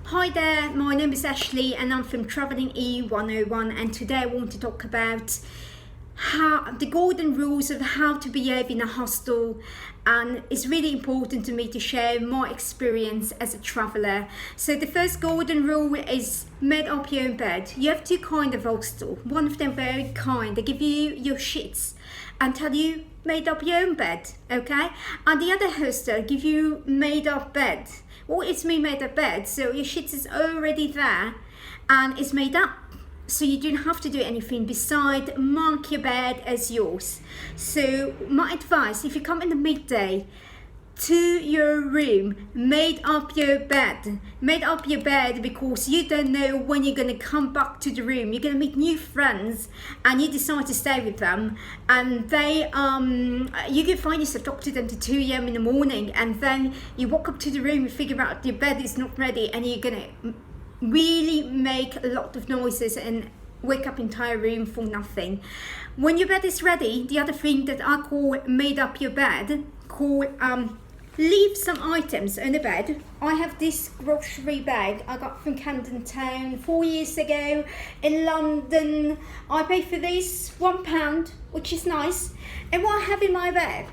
Hi there, my name is Ashley and I'm from Travelling E101, and today I want to talk about the golden rules of how to behave in a hostel, and it's really important to me to share my experience as a traveller. So the first golden rule is make up your own bed. You have two kinds of hostel. One of them very kind, they give you your sheets and tell you made up your own bed, okay? And the other hostel give you made up bed. Well, it's made up bed, so your sheets is already there and it's made up. So you don't have to do anything beside mark your bed as yours. So my advice, if you come in the midday to your room, made up your bed. Made up your bed because you don't know when you're going to come back to the room. You're going to meet new friends and you decide to stay with them, and they you can find yourself talk to them to 2 a.m. in the morning, and then you walk up to the room and figure out your bed is not ready, and you're going to really make a lot of noises and wake up entire room for nothing. When your bed is ready, the other thing that I call made up your bed, leave some items on the bed. I have this grocery bag I got from Camden Town 4 years ago in London. I paid for this £1, which is nice. And what I have in my bag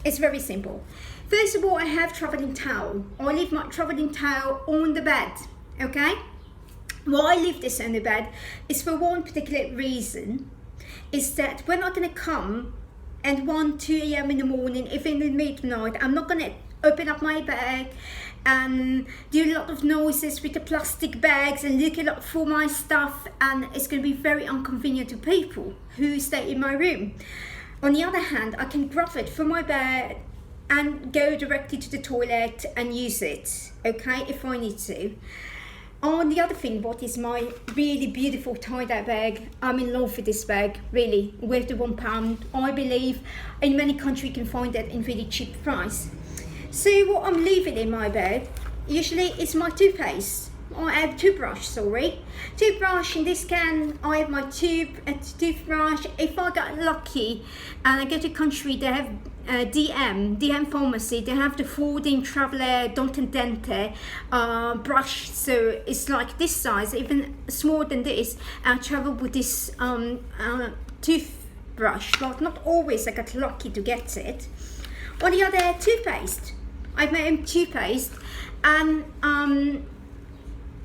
is very simple. First of all, I have travelling towel. I leave my travelling towel on the bed, okay? Why I leave this on the bed is for one particular reason, is that we're not going to come and 2 a.m. in the morning, if in the midnight, I'm not going to open up my bag and do a lot of noises with the plastic bags and look a lot for my stuff, and it's going to be very inconvenient to people who stay in my room. On the other hand, I can grab it from my bed and go directly to the toilet and use it, okay, if I need to. On the other thing, what is my really beautiful tie-dye bag. I'm in love with this bag, really, worth the £1. I believe in many countries you can find that in really cheap price. So what I'm leaving in my bag, usually is my toothpaste. I have toothbrush, Toothbrush in this can, I have my toothbrush. If I get lucky and I go to a country, they have DM pharmacy, they have the folding traveller Dent and Dente brush, so it's like this size, even smaller than this. I travel with this toothbrush, but not always I get lucky to get it. On the other, toothpaste. I have my own toothpaste,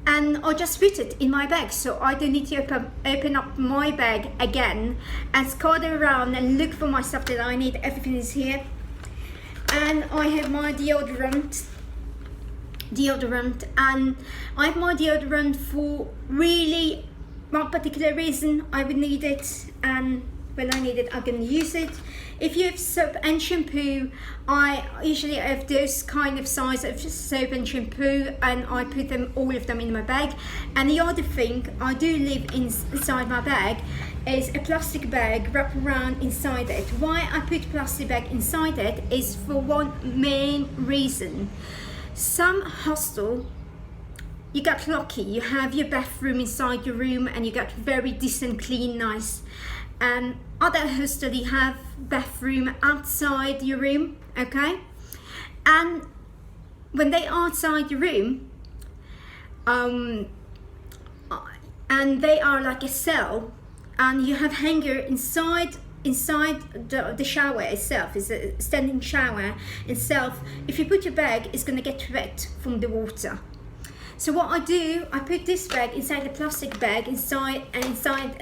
and I just put it in my bag, so I don't need to open up my bag again and scatter around and look for my stuff that I need. Everything is here. And I have my deodorant, and I have my deodorant for really one particular reason. I would need it, and when I need it, I can use it. If you have soap and shampoo, I usually have those kind of size of soap and shampoo, and I put them, all of them, in my bag. And the other thing I do leave inside my bag is a plastic bag wrapped around inside it. Why I put plastic bag inside it is for one main reason. Some hostel, you get lucky, you have your bathroom inside your room and you get very decent, clean, nice. And other hostel, you have bathroom outside your room, okay? And when they are outside your room, and they are like a cell, and you have hanger inside the shower itself, is a standing shower itself. If you put your bag, it's going to get wet from the water. So what I do, I put this bag inside the plastic bag inside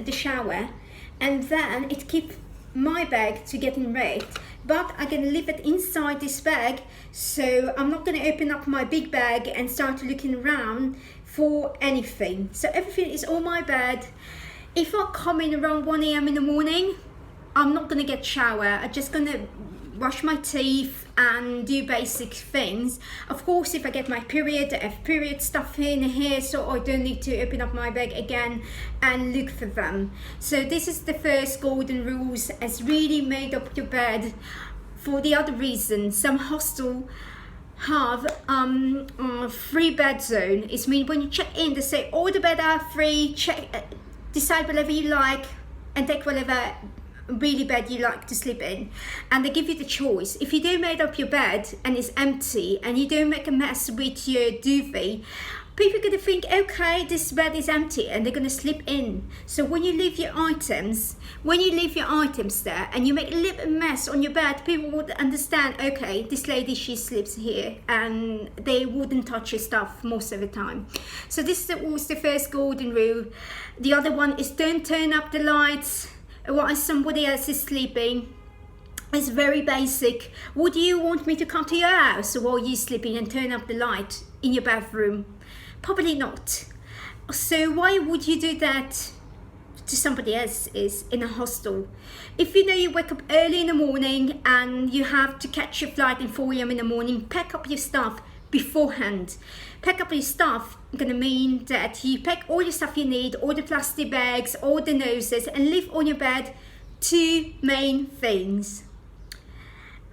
the shower, and then it keeps my bag to getting wet, but I'm going to leave it inside this bag, so I'm not going to open up my big bag and start looking around for anything. So everything is on my bed. If I come in around 1 a.m. in the morning, I'm not going to get shower. I'm just going to wash my teeth and do basic things. Of course, if I get my period, I have period stuff in here, so I don't need to open up my bag again and look for them. So this is the first golden rules, as really made up your bed. For the other reason, some hostel have free bed zone. It means when you check in, they say all the beds are free, decide whatever you like and take whatever really bed you like to sleep in, and they give you the choice. If you don't make up your bed and it's empty and you don't make a mess with your duvet, People are going to think, okay, this bed is empty, and they're going to sleep in. So when you leave your items there and you make a little mess on your bed, people would understand, okay, this lady, she sleeps here, and they wouldn't touch your stuff most of the time. So this was the first golden rule. The other one is don't turn up the lights while somebody else is sleeping. It's very basic. Would you want me to come to your house while you're sleeping and turn up the light in your bathroom? Probably not. So why would you do that to somebody else is in a hostel? If you know you wake up early in the morning and you have to catch your flight at 4 a.m. in the morning, pack up your stuff beforehand. Pack up your stuff gonna mean that you pack all your stuff you need, all the plastic bags, all the noses, and leave on your bed 2 main things.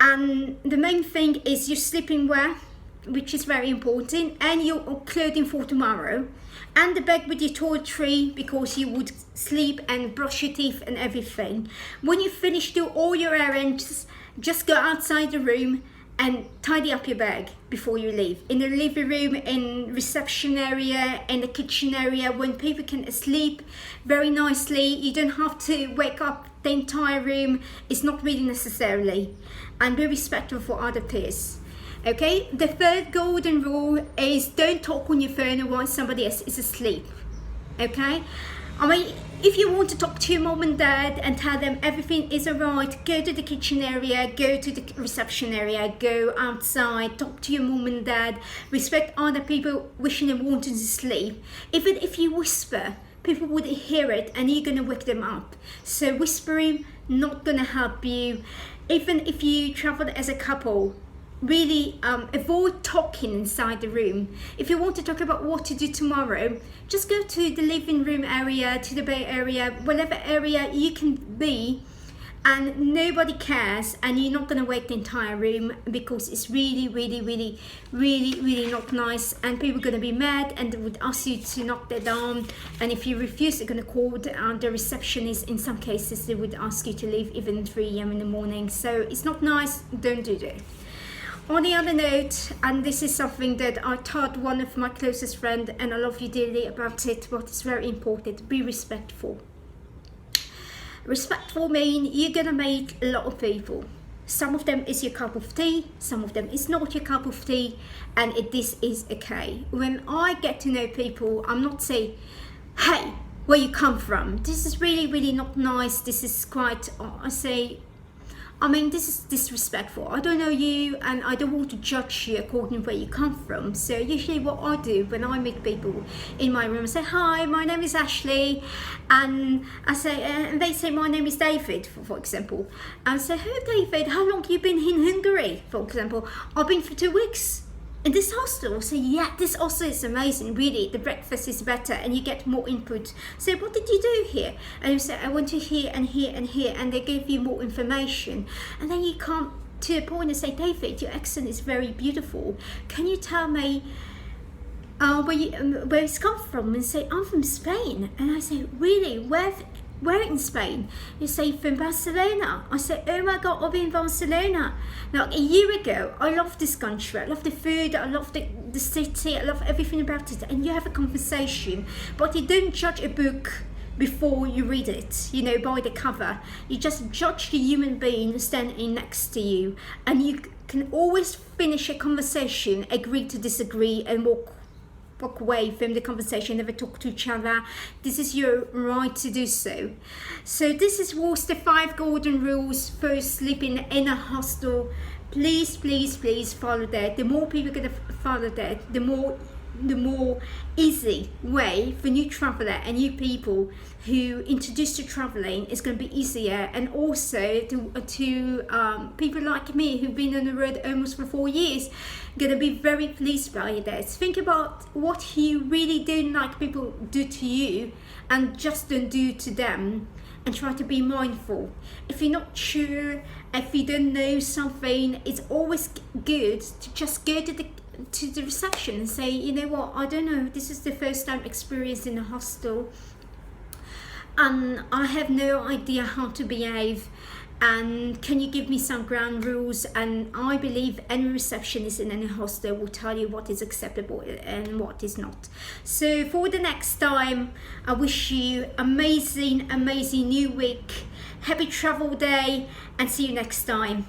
And the main thing is your sleeping wear, which is very important, and your clothing for tomorrow, and the bag with your toiletry, because you would sleep and brush your teeth and everything. When you finish do all your errands, just go outside the room and tidy up your bag before you leave. In the living room, in reception area, in the kitchen area, when people can sleep very nicely. You don't have to wake up the entire room. It's not really necessarily. And be respectful for other peers. Okay, the third golden rule is don't talk on your phone while somebody else is asleep. Okay, I mean, if you want to talk to your mom and dad and tell them everything is alright, go to the kitchen area, go to the reception area, go outside, talk to your mom and dad, respect other people wishing and wanting to sleep. Even if you whisper, people would hear it and you're going to wake them up. So whispering, not going to help you. Even if you travel as a couple, really avoid talking inside the room. If you want to talk about what to do tomorrow, just go to the living room area, to the bay area, whatever area you can be, and nobody cares, and you're not going to wake the entire room, because it's really not nice, and people are going to be mad and they would ask you to knock that down, and if you refuse, they're going to call the receptionist. In some cases they would ask you to leave even at 3 a.m. in the morning. So it's not nice, don't do that. On the other note, and this is something that I taught one of my closest friends, and I love you dearly about it, but it's very important, be respectful. Respectful means you're gonna meet a lot of people. Some of them is your cup of tea, some of them is not your cup of tea, and this is okay. When I get to know people, I'm not saying, hey, where you come from? This is really not nice. This is quite, this is disrespectful. I don't know you, and I don't want to judge you according to where you come from. So usually what I do when I meet people in my room, I say, hi, my name is Ashley, and I say, and they say, my name is David, for example. And I say, oh, David, how long have you been in Hungary, for example? I've been for 2 weeks. In this hostel, I say, yeah, this hostel is amazing, really, the breakfast is better and you get more input. So what did you do here? And you say, I went to here and here and here, and they give you more information. And then you come to a point and say, David, your accent is very beautiful. Can you tell me where it's come from? And say, I'm from Spain. And I say, really, where in Spain? You say, from Barcelona. I say, oh my God, I've been in Barcelona. Now, a year ago, I love this country. I love the food, I love the city, I love everything about it. And you have a conversation, but you don't judge a book before you read it, by the cover. You just judge the human being standing next to you. And you can always finish a conversation, agree to disagree, and walk away from the conversation, never talk to each other. This is your right to do so. So this was the 5 golden rules for sleeping in a hostel. Please follow that. The more people are going to follow that, the more easy way for new traveler and new people who introduced to traveling is going to be easier. And also to people like me who've been on the road almost for 4 years, going to be very pleased by that. Think about what you really don't like people do to you, and just don't do to them, and try to be mindful. If you're not sure, if you don't know something, it's always good to just go to the reception and say, you know what, I don't know, this is the first time experience in a hostel and I have no idea how to behave. and can you give me some ground rules? And I believe any receptionist in any hostel will tell you what is acceptable and what is not. So for the next time, I wish you amazing new week, happy travel day, and see you next time.